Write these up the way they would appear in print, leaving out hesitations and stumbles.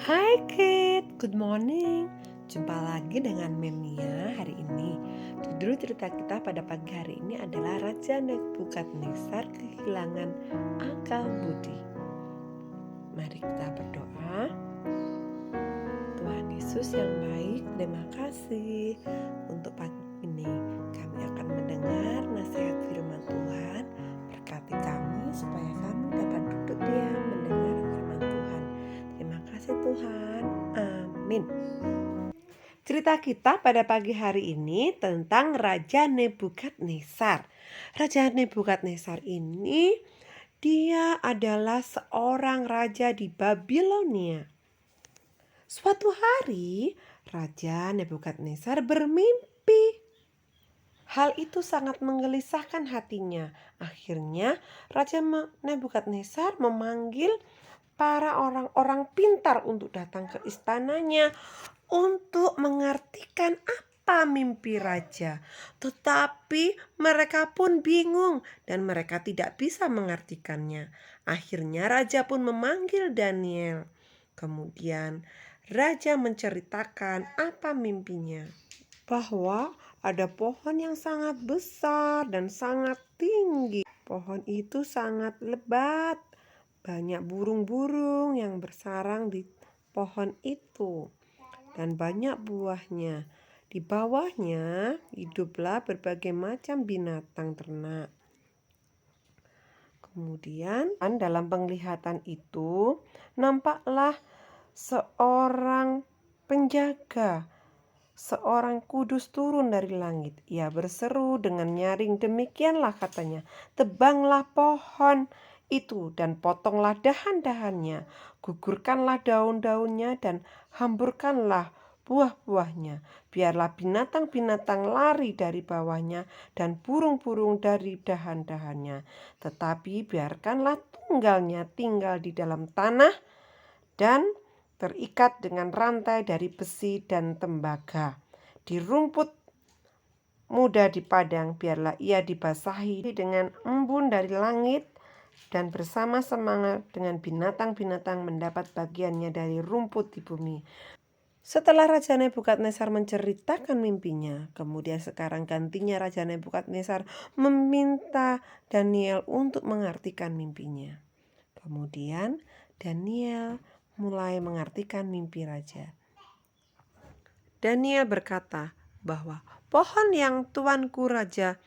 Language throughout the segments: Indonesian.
Hai Kate, good morning. Jumpa lagi dengan Memia hari ini. Judul cerita kita pada pagi hari ini adalah Raja Nebukadnezar kehilangan akal budi. Mari kita berdoa. Tuhan Yesus yang baik, terima kasih untuk pagi ini. Kami akan mendengar nasihat firman Tuhan. Berkati kami supaya kami dapat duduk diam mendengar firman Tuhan. Terima kasih Tuhan. Amin. Cerita kita pada pagi hari ini tentang Raja Nebukadnezar. Raja Nebukadnezar ini dia adalah seorang raja di Babilonia. Suatu hari Raja Nebukadnezar bermimpi. Hal itu sangat menggelisahkan hatinya. Akhirnya Raja Nebukadnezar memanggil para orang-orang pintar untuk datang ke istananya untuk mengartikan apa mimpi raja. Tetapi mereka pun bingung dan mereka tidak bisa mengartikannya. Akhirnya raja pun memanggil Daniel. Kemudian raja menceritakan apa mimpinya. Bahwa ada pohon yang sangat besar dan sangat tinggi. Pohon itu sangat lebat. Banyak burung-burung yang bersarang di pohon itu dan banyak buahnya. Di bawahnya hiduplah berbagai macam binatang ternak. Kemudian dalam penglihatan itu nampaklah seorang penjaga, seorang kudus turun dari langit. Ia berseru dengan nyaring, demikianlah katanya, tebanglah pohon itu dan potonglah dahan-dahannya, gugurkanlah daun-daunnya dan hamburkanlah buah-buahnya. Biarlah binatang-binatang lari dari bawahnya dan burung-burung dari dahan-dahannya. Tetapi biarkanlah tunggalnya tinggal di dalam tanah dan terikat dengan rantai dari besi dan tembaga. Di rumput muda di padang biarlah ia dibasahi dengan embun dari langit dan bersama-sama dengan binatang-binatang mendapat bagiannya dari rumput di bumi. Setelah Raja Nebukadnezar menceritakan mimpinya, kemudian sekarang gantinya Raja Nebukadnezar meminta Daniel untuk mengartikan mimpinya. Kemudian Daniel mulai mengartikan mimpi raja. Daniel berkata bahwa pohon yang tuanku raja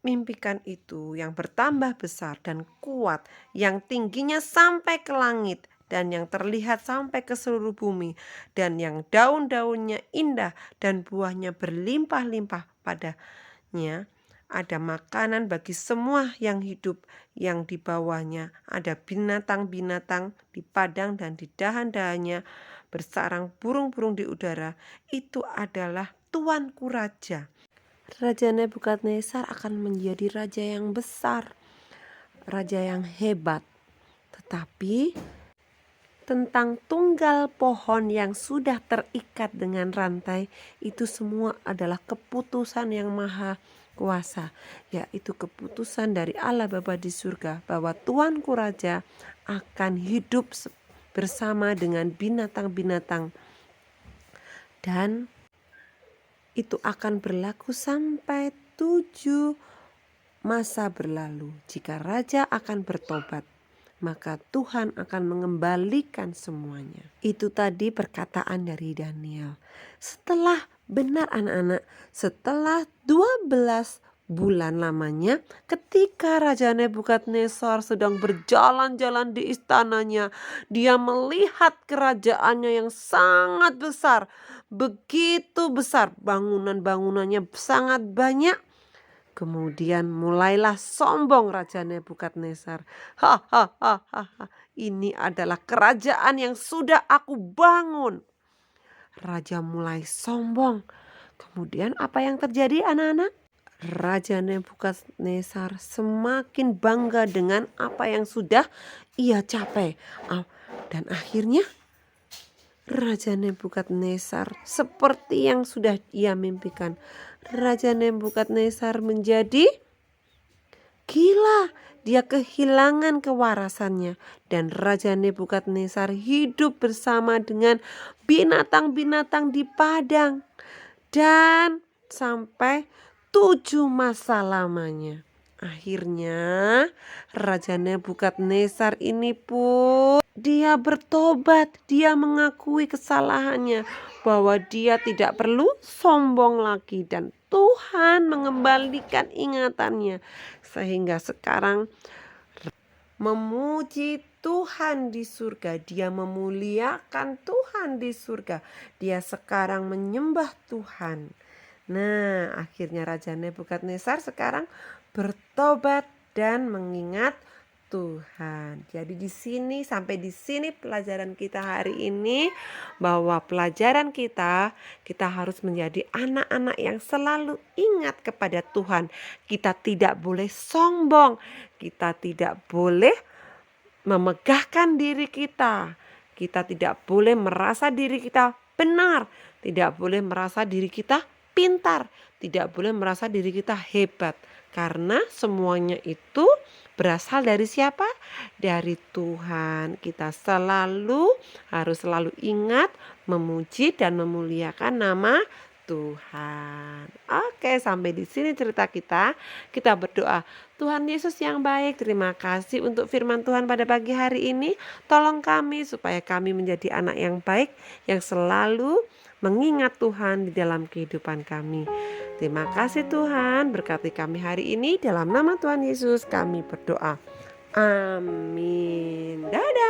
mimpikan itu yang bertambah besar dan kuat, yang tingginya sampai ke langit dan yang terlihat sampai ke seluruh bumi, dan yang daun-daunnya indah dan buahnya berlimpah-limpah padanya. Ada makanan bagi semua yang hidup, yang di bawahnya ada binatang-binatang di padang dan di dahan-dahannya bersarang burung-burung di udara. Itu adalah tuanku raja. Raja Nebukadnezar akan menjadi raja yang besar, raja yang hebat. Tetapi tentang tunggal pohon yang sudah terikat dengan rantai, itu semua adalah keputusan yang maha kuasa, yaitu keputusan dari Allah Bapa di surga, bahwa tuanku raja akan hidup bersama dengan binatang-binatang, dan itu akan berlaku sampai 7 masa berlalu. Jika raja akan bertobat, maka Tuhan akan mengembalikan semuanya. Itu tadi perkataan dari Daniel. Setelah benar anak-anak, setelah 12 bulan lamanya, ketika Raja Nebukadnezar sedang berjalan-jalan di istananya, dia melihat kerajaannya yang sangat besar, begitu besar, bangunan-bangunannya sangat banyak. Kemudian mulailah sombong Raja Nebukadnezar. Ini adalah kerajaan yang sudah aku bangun. Raja mulai sombong. Kemudian apa yang terjadi anak-anak? Raja Nebukadnezar semakin bangga dengan apa yang sudah ia capai. Dan akhirnya Raja Nebukadnezar seperti yang sudah ia mimpikan. Raja Nebukadnezar menjadi gila, dia kehilangan kewarasannya. Dan Raja Nebukadnezar hidup bersama dengan binatang-binatang di padang. Dan sampai 7 masa lamanya. Akhirnya Raja Nebukadnezar ini pun dia bertobat, dia mengakui kesalahannya bahwa dia tidak perlu sombong lagi dan Tuhan mengembalikan ingatannya sehingga sekarang memuji Tuhan di surga, dia memuliakan Tuhan di surga, dia sekarang menyembah Tuhan. Nah, akhirnya Raja Nebukadnezar sekarang bertobat dan mengingat Tuhan. Jadi sampai di sini pelajaran kita hari ini, bahwa pelajaran kita harus menjadi anak-anak yang selalu ingat kepada Tuhan. Kita tidak boleh sombong, kita tidak boleh memegahkan diri kita. Kita tidak boleh merasa diri kita benar, tidak boleh merasa diri kita pintar, tidak boleh merasa diri kita hebat. Karena semuanya itu berasal dari siapa? Dari Tuhan. Kita harus selalu ingat memuji dan memuliakan nama Tuhan. Oke, sampai di sini cerita kita. Kita berdoa. Tuhan Yesus yang baik, terima kasih untuk firman Tuhan pada pagi hari ini. Tolong kami supaya kami menjadi anak yang baik, yang selalu mengingat Tuhan di dalam kehidupan kami. Terima kasih Tuhan, berkati kami hari ini. Dalam nama Tuhan Yesus kami berdoa. Amin. Dadah.